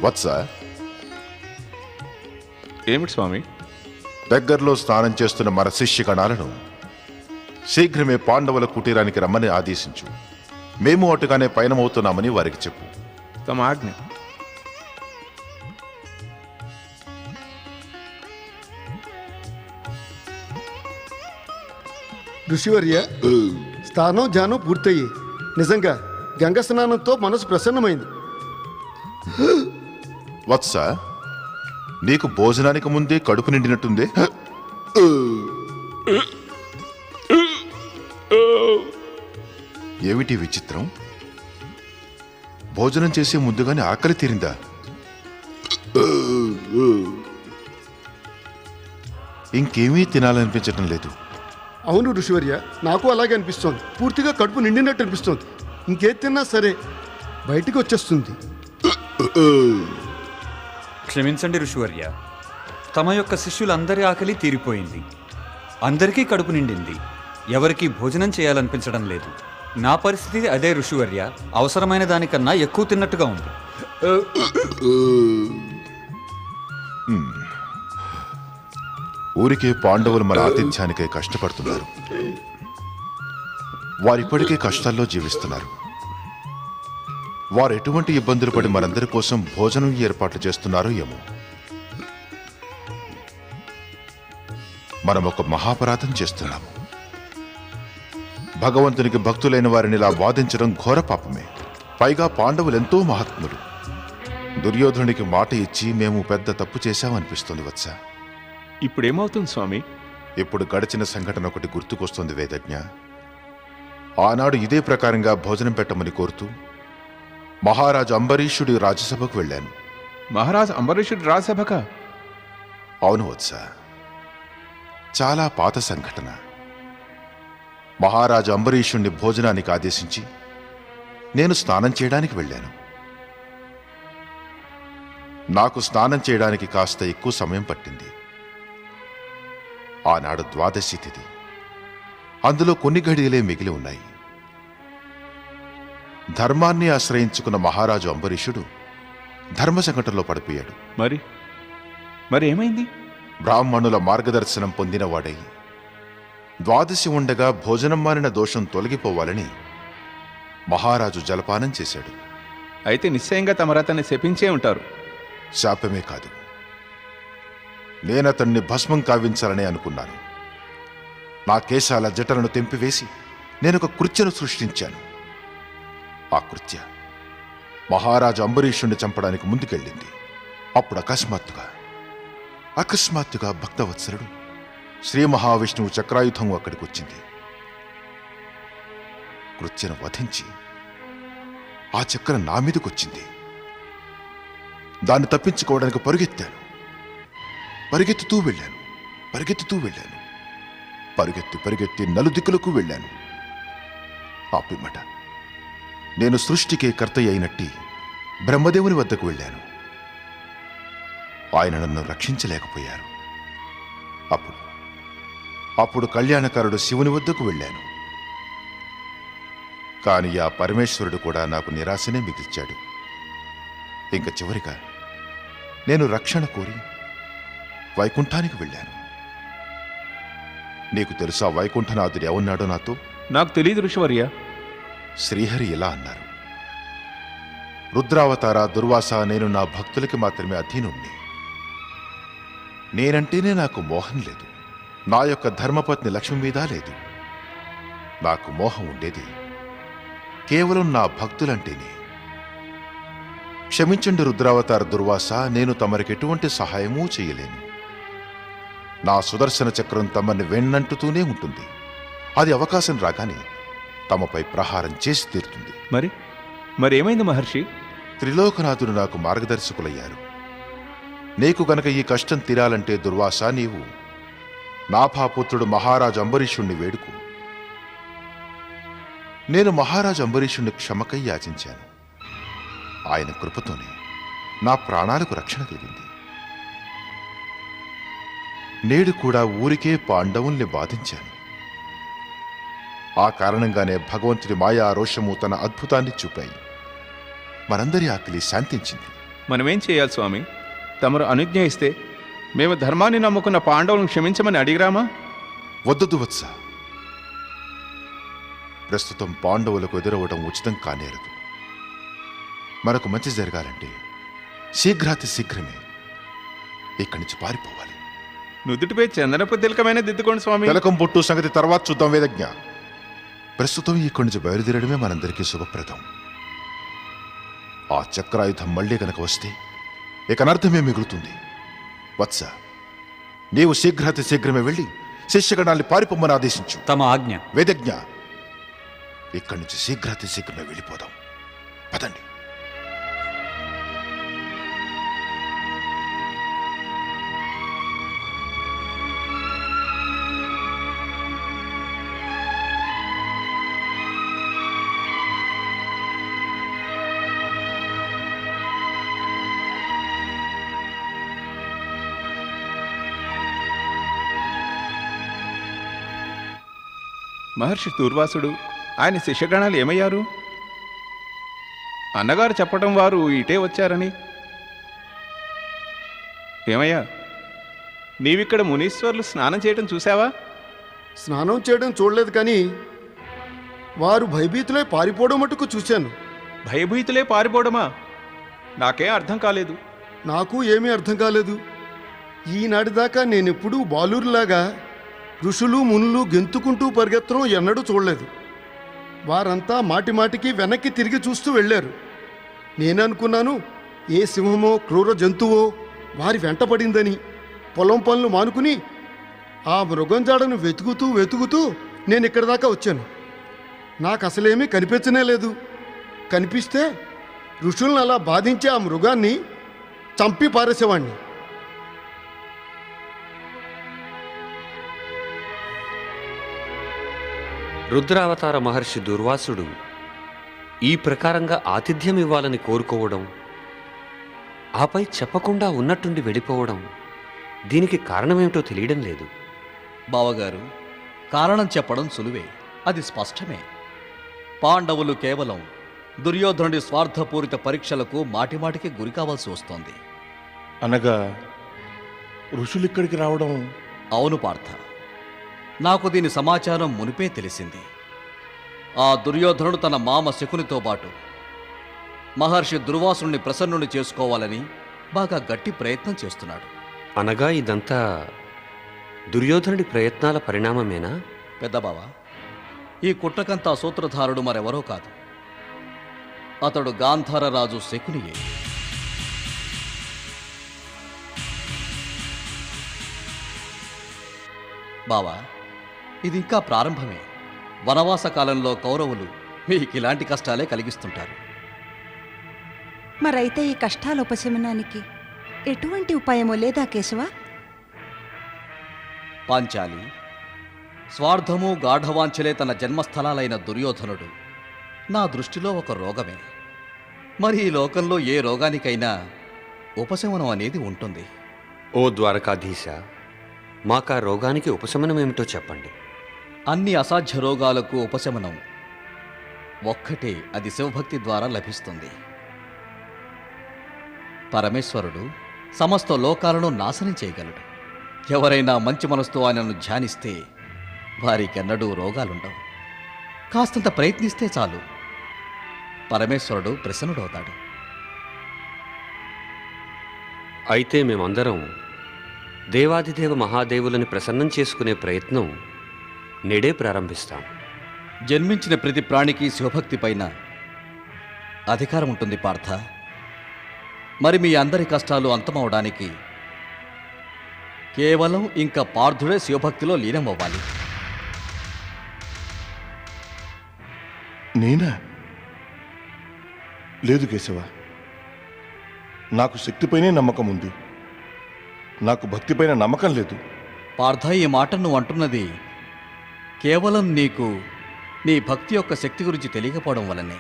వత్స, ఏమిటి స్వామి? దగ్గరలో స్నానం చేస్తున్న మన శిష్యగణాలను శీఘ్రమే పాండవుల కుటీరానికి రమ్మని ఆదేశించు. మేము అటుగానే పయనమవుతున్నామని వారికి చెప్పు. తమ ఆజ్ఞ. ఋషివర్య, స్నానం ధ్యానం పూర్తయ్యి. నిజంగా గంగ స్నానంతో మనసు ప్రసన్నమైంది. వత్స, నీకు భోజనానికి ముందే కడుపు నిండినట్టుందే. ఏమిటి విచిత్రం? భోజనం చేసే ముందుగానే ఆకలి తీరిందా? ఇంకేమీ తినాలనిపించటం లేదు. అవును ఋషివర్య, నాకు అలాగే అనిపిస్తోంది. పూర్తిగా కడుపు నిండినట్టు అనిపిస్తోంది. ఇంకేది తిన్నా సరే బయటికి వచ్చేస్తుంది. క్షమించండి ఋషివర్య, తమ యొక్క శిష్యులందరి ఆకలి తీరిపోయింది. అందరికీ కడుపు నిండింది. ఎవరికీ భోజనం చేయాలనిపించడం లేదు. నా పరిస్థితి అదే ఋషివర్య. అవసరమైన దానికన్నా ఎక్కువ తిన్నట్టుగా ఉంది. ఊరికే పాండవులు మన ఆతిథ్యానికై కష్టపడుతున్నారు. వారిప్పటికే కష్టాల్లో జీవిస్తున్నారు. వారు ఎటువంటి ఇబ్బందులు పడి మనందరి కోసం భోజనం ఏర్పాట్లు చేస్తున్నారో ఏమో. మనం ఒక మహాపరాధం చేస్తున్నాము. భగవంతునికి భక్తులైన వారిని ఇలా వాదించడం ఘోర పాపమే. పైగా పాండవులెంతో మహాత్ములు. దుర్యోధనుడికి మాట ఇచ్చి మేము పెద్ద తప్పు చేశామనిపిస్తుంది వత్స. ఇప్పుడేమవుతుంది స్వామి? ఇప్పుడు గడిచిన సంఘటన ఒకటి గుర్తుకొస్తుంది వేదజ్ఞ. ఆనాడు ఇదే ప్రకారంగా భోజనం పెట్టమని కోరుతూ మహారాజు అంబరీషుడి రాజ్యసభకు వెళ్ళాను. మహారాజు అంబరీషుడు రాజసభక? అవును వత్స, చాలా పాత సంఘటన. మహారాజు అంబరీషుణ్ణి భోజనానికి ఆదేశించి నేను స్నానం చేయడానికి వెళ్ళాను. నాకు స్నానం చేయడానికి కాస్త ఎక్కువ సమయం పట్టింది. ఆనాడు ద్వాదశి తిథి. అందులో కొన్ని ఘడియలే మిగిలి ఉన్నాయి. ధర్మాన్ని ఆశ్రయించుకున్న మహారాజు అంబరీషుడు ధర్మ సంకటంలో పడిపోయాడు. మరి ఏమైంది? బ్రాహ్మణుల మార్గదర్శనం పొందినవాడై ద్వాదశి ఉండగా భోజనం మారిన దోషం తొలగిపోవాలని మహారాజు జలపానం చేశాడు. అయితే నిశ్చయంగా తమరతన్ని శపించే ఉంటారు. శాపమే కాదు, నేనతన్ని భస్మం కావించాలని అనుకున్నాను. నా కేశాల జటలను తెంపివేసి నేనొక కృత్యను సృష్టించాను. ఆ కృత్య మహారాజు అంబరీషుణ్ణి చంపడానికి ముందుకెళ్ళింది. అప్పుడు అకస్మాత్తుగా భక్తవత్సలుడు శ్రీ మహావిష్ణువు చక్రాయుధం అక్కడికి వచ్చింది. కృత్యను వధించి ఆ చక్రం నా మీదకొచ్చింది. దాన్ని తప్పించుకోవడానికి పరిగెత్తుతూ వెళ్ళాను. పరిగెత్తి నలుదిక్కులకు వెళ్ళాను. ఆ పిమ్మట నేను సృష్టికే కర్త అయినట్టి బ్రహ్మదేవుని వద్దకు వెళ్ళాను. ఆయన నన్ను రక్షించలేకపోయారు. అప్పుడు కళ్యాణకారుడు శివుని వద్దకు వెళ్ళాను. కాని ఆ పరమేశ్వరుడు కూడా నాకు నిరాశనే మిగిల్చాడు. ఇంక చివరిగా నేను రక్షణ కోరి వైకుంఠానికి వెళ్ళాను. నీకు తెలుసా వైకుంఠనాథుడు ఏమన్నాడో నాతో? నాకు తెలియదు ఋషివర్య. శ్రీహరి ఇలా అన్నారు: రుద్రావతార దుర్వాస, నేను నా భక్తులకి మాత్రమే అధీనుణ్ణి. నేనంటేనే నాకు మోహం లేదు. నా యొక్క ధర్మపత్ని లక్ష్మి మీద లేదు. నాకు మోహం ఉండేది కేవలం నా భక్తులంటేనే. క్షమించండి రుద్రావతార దుర్వాస, నేను తమరికి ఎటువంటి సహాయమూ చేయలేను. నా సుదర్శన చక్రం తమని వెన్నంటుతూనే ఉంటుంది. అది అవకాశం రాగానే తమపై ప్రహారం చేసి తీరుతుంది. మరి ఏమైంది మహర్షి? త్రిలోకనాథుడు నాకు మార్గదర్శకులయ్యారు. నీకు గనక ఈ కష్టం తీరాలంటే దుర్వాస, నీవు నాభాపుత్రుడు మహారాజు అంబరీషుణ్ణి వేడుకు. నేను మహారాజు అంబరీషుణ్ణి క్షమకై యాచించాను. ఆయన కృపతోనే నా ప్రాణాలకు రక్షణ కలిగింది. నేడు కూడా ఊరికే పాండవుల్ని బాధించాను. ఆ కారణంగానే భగవంతుడి మాయా రోషము తన అద్భుతాన్ని చూపాయి. మనందరి ఆకలి శాంతించింది. మనమేం చేయాలి స్వామి? తమరు అనుజ్ఞ ఇస్తే మేము ధర్మాన్ని నమ్ముకున్న పాండవులను క్షమించమని అడిగిరామా? వద్దు వత్స. ప్రస్తుతం పాండవులకు ఎదురవ్వడం ఉచితం కానేరదు. మనకు మంచి జరగాలంటే శీఘ్రాతి శీఘ్రమే ఇక్కడి నుంచి పారిపోవాలి. నుదుటిపై చందనపు తిలకమైన దిద్దుకోండి స్వామి. తిలకం పొట్టు సంగతి తర్వాత చూద్దాం వేదజ్ఞ. ప్రస్తుతం ఇక్కడి నుంచి బయలుదేరడమే మనందరికీ శుభప్రదం. ఆ చక్రాయుధం మళ్ళీ కనుక వస్తే ఇక అనర్థమే మిగులుతుంది. వత్స, నీవు శీఘ్రాతి శీఘ్రమే వెళ్ళి శిష్యగణాల్ని పారిపోమ్మని ఆదేశించు. తమ ఆజ్ఞ. వేదజ్ఞ, ఇక్కడి నుంచి శీఘ్రాతి శీఘ్రమే వెళ్ళిపోదాం. పదండి. మహర్షి దూర్వాసుడు ఆయన శిష్యగణాలు ఏమయ్యారు? అన్నగారు చెప్పటం వారు ఇటే వచ్చారని. ఏమయ్యా, నీవిక్కడ మునీశ్వర్లు స్నానం చేయటం చూసావా? స్నానం చేయడం చూడలేదు, కానీ వారు భయభీతులై పారిపోవడం మటుకు చూశాను. భయభీతులే పారిపోవడమా? నాకేం అర్థం కాలేదు. నాకు ఏమీ అర్థం కాలేదు. ఈనాటిదాకా నేనెప్పుడూ బాలురులాగా ఋషులు మునులు గెంతుకుంటూ పరిగెత్తడం ఎన్నడూ చూడలేదు. వారంతా మాటి మాటికి వెనక్కి తిరిగి చూస్తూ వెళ్ళారు. నేననుకున్నాను ఏ సింహమో క్రూర జంతువో వారి వెంటపడిందని. పొలం పనులు మానుకుని ఆ మృగంజాడను వెతుకుతూ నేను ఇక్కడి దాకా వచ్చాను. నాకు అసలేమీ కనిపించనే లేదు. కనిపిస్తే ఋషులను అలా బాధించే ఆ మృగాన్ని చంపి పారేసేవాణ్ణి. రుద్రావతార మహర్షి దుర్వాసుడు ఈ ప్రకారంగా ఆతిథ్యం ఇవ్వాలని కోరుకోవడం, ఆపై చెప్పకుండా ఉన్నట్టుండి వెళ్ళిపోవడం, దీనికి కారణమేమిటో తెలియడం లేదు. బావగారు, కారణం చెప్పడం సులువే, అది స్పష్టమే. పాండవులు కేవలం దుర్యోధనుడి స్వార్థపూరిత పరీక్షలకు మాటిమాటికి గురి కావాల్సి వస్తోంది. అనగా ఋషులిక్కడికి రావడం? అవును పార్థ, నాకు దీని సమాచారం మునిపే తెలిసింది. ఆ దుర్యోధనుడు తన మామ శకునితో పాటు మహర్షి దుర్వాసుని ప్రసన్నుని చేసుకోవాలని బాగా గట్టి ప్రయత్నం చేస్తున్నాడు. అనగా ఇదంతా దుర్యోధనుడి ప్రయత్నాల పరిణామమేనా? పెద్దబావ, ఈ కుట్రకంతా సూత్రధారుడు మరెవరో కాదు, అతడు గాంధారరాజు శకునియే. బావా, ఇది ఇంకా ప్రారంభమే. వనవాస కాలంలో కౌరవులు మీకు ఇలాంటి కష్టాలే కలిగిస్తుంటారు. మరైతే ఈ కష్టాల ఉపశమనానికి ఎటువంటి ఉపాయమో లేదా కేశవ? పాంచాలి, స్వార్థము గాఢవాంఛలే తన జన్మస్థలాలైన దుర్యోధనుడు నా దృష్టిలో ఒక రోగమే. మరి ఈ లోకంలో ఏ రోగానికైనా ఉపశమనం అనేది ఉంటుంది. ఓ ద్వారకాధీశ, మాకా రోగానికి ఉపశమనమేమిటో చెప్పండి. అన్ని అసాధ్య రోగాలకు ఉపశమనం ఒక్కటే, అది శివభక్తి ద్వారా లభిస్తుంది. పరమేశ్వరుడు సమస్త లోకాలను నాశనం చేయగలడు. ఎవరైనా మంచి మనసుతో ఆయనను ధ్యానిస్తే వారికెన్నడూ రోగాలుండవు. కాస్తంత ప్రయత్నిస్తే చాలు, పరమేశ్వరుడు ప్రసన్నుడవుతాడు. అయితే మేమందరం దేవాదిదేవ మహాదేవులని ప్రసన్నం చేసుకునే ప్రయత్నం నేడే ప్రారంభిస్తాం. జన్మించిన ప్రతి ప్రాణికి శివభక్తి పైన అధికారం ఉంటుంది పార్థ. మరి మీ అందరి కష్టాలు అంతమవడానికి కేవలం ఇంకా పార్థుడే శివభక్తిలో లీనమవ్వాలి. నేనా? లేదు కేశవ, నాకు శక్తిపైనే నమ్మకం ఉంది. నాకు భక్తిపైన నమ్మకం లేదు. పార్థ, ఈ మాట నువ్వు అంటున్నది కేవలం నీకు నీ భక్తి యొక్క శక్తి గురించి తెలియకపోవడం వల్లనే.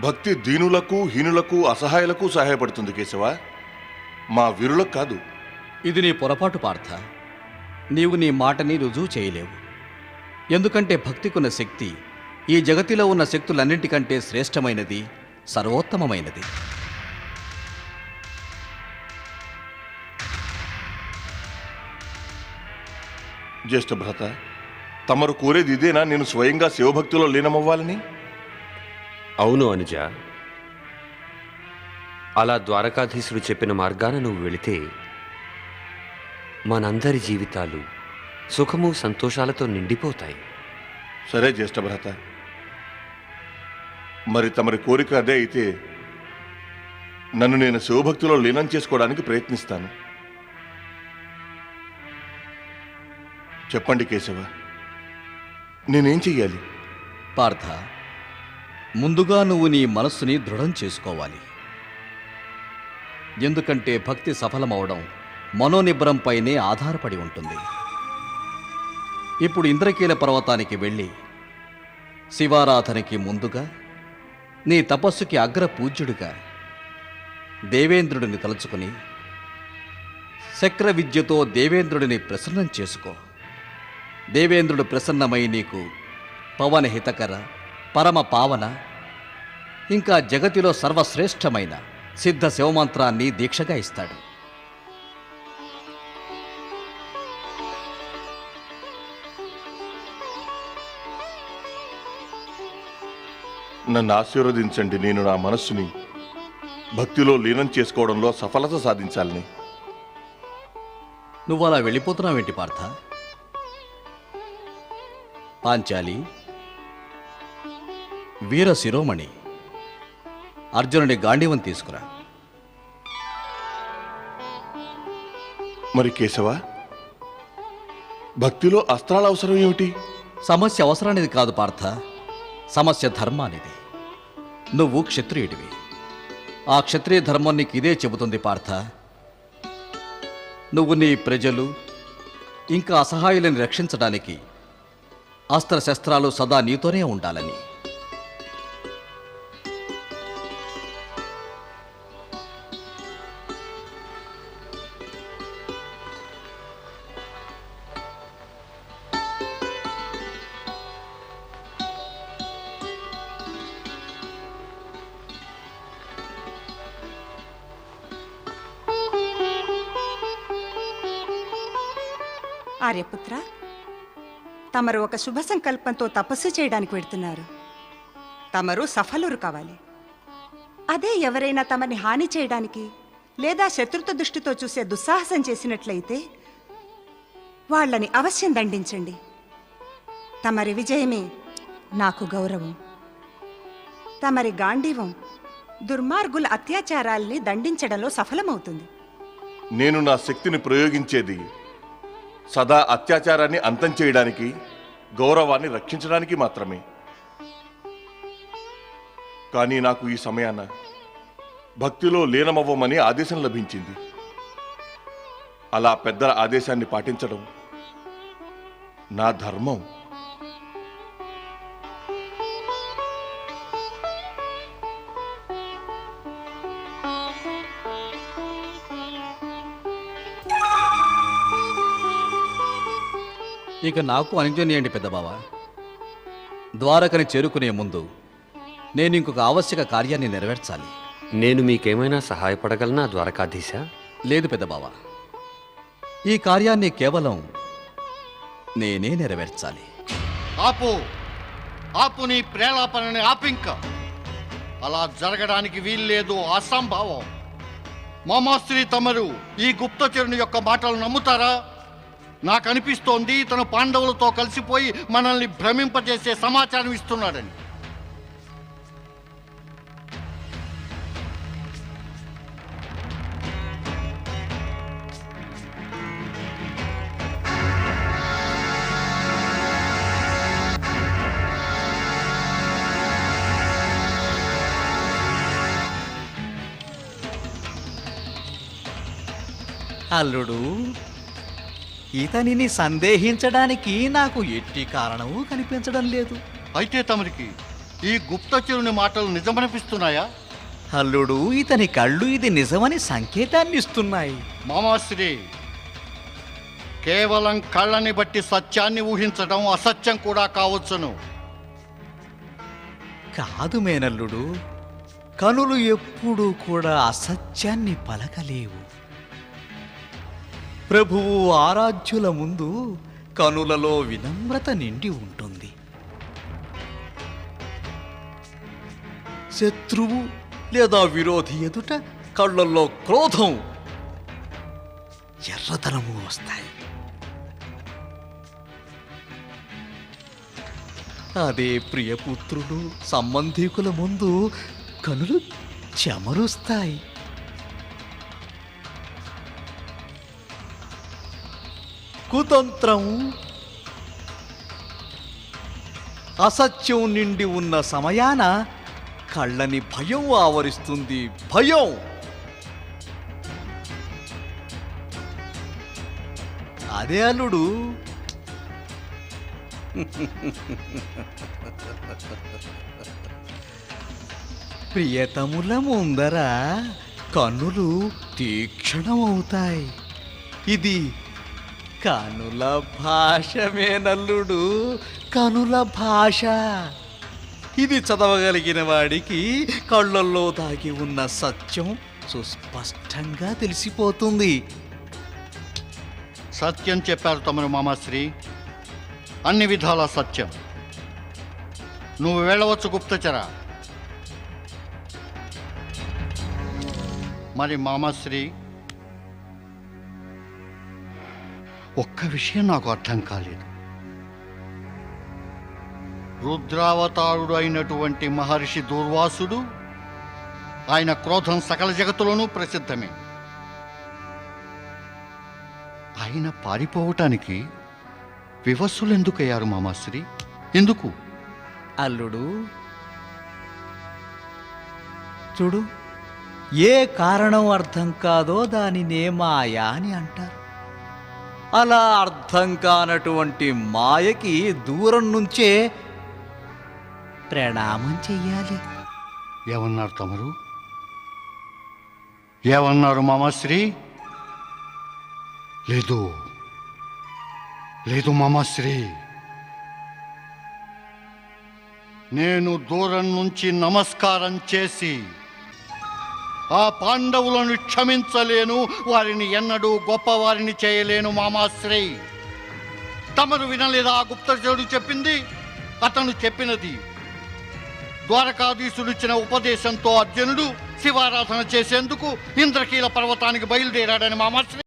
భక్తి దీనులకు, హీనులకు, అసహాయులకు సహాయపడుతుంది కేశవ, మా వీరులకు కాదు. ఇది నీ పొరపాటు పార్థ. నీవు నీ మాటని రుజువు చేయలేవు. ఎందుకంటే భక్తికున్న శక్తి ఈ జగతిలో ఉన్న శక్తులన్నింటికంటే శ్రేష్టమైనది, సర్వోత్తమమైనది. జ్యేష్ఠ భ్రత, తమరు కోరేది ఇదేనా? నేను స్వయంగా శివభక్తిలో లీనమవ్వాలని? అవును అనుజ. అలా ద్వారకాధీశుడు చెప్పిన మార్గాన నువ్వు వెళితే మనందరి జీవితాలు సుఖము సంతోషాలతో నిండిపోతాయి. సరే జ్యేష్ఠ భ్రత, మరి తమరి కోరిక అదే అయితే నన్ను నేను శివభక్తిలో లీనం చేసుకోవడానికి ప్రయత్నిస్తాను. చెప్పండి కేశవ, నేనేం చెయ్యాలి? పార్థ, ముందుగా నువ్వు నీ మనస్సుని దృఢం చేసుకోవాలి. ఎందుకంటే భక్తి సఫలమవడం మనోనిబ్బరంపైనే ఆధారపడి ఉంటుంది. ఇప్పుడు ఇంద్రకీల పర్వతానికి వెళ్ళి శివారాధనకి ముందుగా నీ తపస్సుకి అగ్ర పూజ్యుడిగా దేవేంద్రుడిని తలుచుకుని శక్ర విద్యతో దేవేంద్రుడిని ప్రసన్నం చేసుకో. దేవేంద్రుడు ప్రసన్నమై నీకు పవన హితకర, పరమ పావన, ఇంకా జగతిలో సర్వశ్రేష్టమైన సిద్ధ శివమంత్రాన్ని దీక్షగా ఇస్తాడు. నన్ను ఆశీర్వదించండి. నేను నా మనస్సుని భక్తిలో లీనం చేసుకోవడంలో సఫలత సాధించాలని. నువ్వు అలా వెళ్ళిపోతున్నావేంటి పార్థ? పాంచాలి, వీర శిరోమణి, అర్జునుడి గాంధీవం తీసుకురా. మరి కేశవ, భక్తిలో అస్త్రాల అవసరం ఏమిటి? సమస్య అవసరానిది కాదు పార్థ, సమస్య ధర్మానిది. నువ్వు క్షత్రియుడివి. ఆ క్షత్రియ ధర్మం నీకు ఇదే చెబుతుంది పార్థ. నువ్వు నీ ప్రజలు ఇంకా అసహాయులని రక్షించడానికి అస్త్రశస్త్రాలు సదా నీతోనే ఉండాలని. ఆర్యపుత్ర, తమరు ఒక శుభ సంకల్పంతో తపస్సు చేయడానికి వెడుతున్నారు. తమరు సఫలురు కావాలి. అదే ఎవరైనా తమని హాని చేయడానికి లేదా శత్రుత్వ దృష్టితో చూసే దుస్సాహసం చేసినట్లయితే వాళ్ళని అవశ్యం దండించండి. తమరి విజయమే నాకు గౌరవం. తమరి గాంధీవం దుర్మార్గుల అత్యాచారాల్ని దండించడంలో సఫలమవుతుంది. నేను నా శక్తిని ప్రయోగించేది సదా అత్యాచారాన్ని అంతం చేయడానికి, గౌరవాన్ని రక్షించడానికి మాత్రమే. కానీ నాకు ఈ సమయాన భక్తిలో లీనమవ్వమని ఆదేశం లభించింది. అలా పెద్దల ఆదేశాన్ని పాటించడం నా ధర్మం. ఇక నాకు అనుజ్ఞనీయండి పెద్దబావ. ద్వారకని చేరుకునే ముందు నేను ఇంకొక ఆవశ్యక కార్యాన్ని నెరవేర్చాలి. నేను మీకేమైనా సహాయపడగలనా ద్వారకాధీశ? లేదు పెద్దబావ, ఈ కార్యాన్ని కేవలం నేనే నెరవేర్చాలి. ఆపు ఆపు, నీ ప్రేలాపనని ఆపింక. అలా జరగడానికి వీల్లేదు, అసంభవం. మామాశ్రీ తమరు ఈ గుప్తచరుని యొక్క మాటలు నమ్ముతారా? నాకు అనిపిస్తోంది తను పాండవులతో కలిసిపోయి మనల్ని భ్రమింపజేసే సమాచారం ఇస్తున్నాడని. అల్లుడు, ఇతనిని సందేహించడానికి నాకు ఎట్టి కారణము కనిపించడం లేదు. అయితే తమరికి ఈ గుప్తచరుని మాటలు నిజమనిపిస్తున్నాయా? అల్లుడు, ఇతని కళ్ళు ఇది నిజమని సంకేతాన్ని ఇస్తున్నాయి. మామాశ్రీ, కేవలం కళ్ళని బట్టి సత్యాన్ని ఊహించడం అసత్యం కూడా కావచ్చును. కాదు మేనల్లుడు, కనులు ఎప్పుడూ కూడా అసత్యాన్ని పలకలేవు. ప్రభువు ఆరాధ్యుల ముందు కనులలో వినమ్రత నిండి ఉంటుంది. శత్రువు లేదా విరోధి ఎదుట కళ్ళల్లో క్రోధం, ఎర్రతనము వస్తాయి. అదే ప్రియపుత్రులు సంబంధీకుల ముందు కనులు చెమరుస్తాయి. కుతంత్రం, అసత్యం నిండి ఉన్న సమయాన కళ్ళని భయం ఆవరిస్తుంది. భయం. అదే అల్లుడు. ప్రియతముల ముందర కన్నులు తీక్షణమవుతాయి. ఇది కనుల భాషమేనల్లుడు, కనుల భాష. ఇది చదవగలిగిన వాడికి కళ్ళల్లో దాగి ఉన్న సత్యం సుస్పష్టంగా తెలిసిపోతుంది. సత్యం చెప్పారు తమరు మామాశ్రీ, అన్ని విధాల సత్యం. నువ్వు వెళ్ళవచ్చు గుప్తచర. మరి మామాశ్రీ, ఒక్క విషయం నాకు అర్థం కాలేదు. రుద్రావతారుడు అయినటువంటి మహర్షి దూర్వాసుడు, ఆయన క్రోధం సకల జగత్తులోనూ ప్రసిద్ధమే. ఆయన పారిపోవటానికి వివస్సులు ఎందుకయ్యారు మామాశ్రీ? ఎందుకు? అల్లుడు చూడు, ఏ కారణం అర్థం కాదో దానినే మాయ అని అంటారు. అలా అర్థం కానటువంటి మాయకి దూరం నుంచే ప్రణామం చెయ్యాలి. ఏమన్నారు తమరు? ఏమన్నారు మామాశ్రీ? లేదు లేదు మామాశ్రీ, నేను దూరం నుంచి నమస్కారం చేసి ఆ పాండవులను క్షమించలేను, వారిని ఎన్నడూ గొప్పవారిని చేయలేను మామాశ్రీ. తమరు వినలేదా ఆ గుప్తచరుడు చెప్పింది? అతను చెప్పినది ద్వారకాధీశుడు ఇచ్చిన ఉపదేశంతో అర్జునుడు శివారాధన చేసేందుకు ఇంద్రకీల పర్వతానికి బయలుదేరాడని మామాశ్రీ.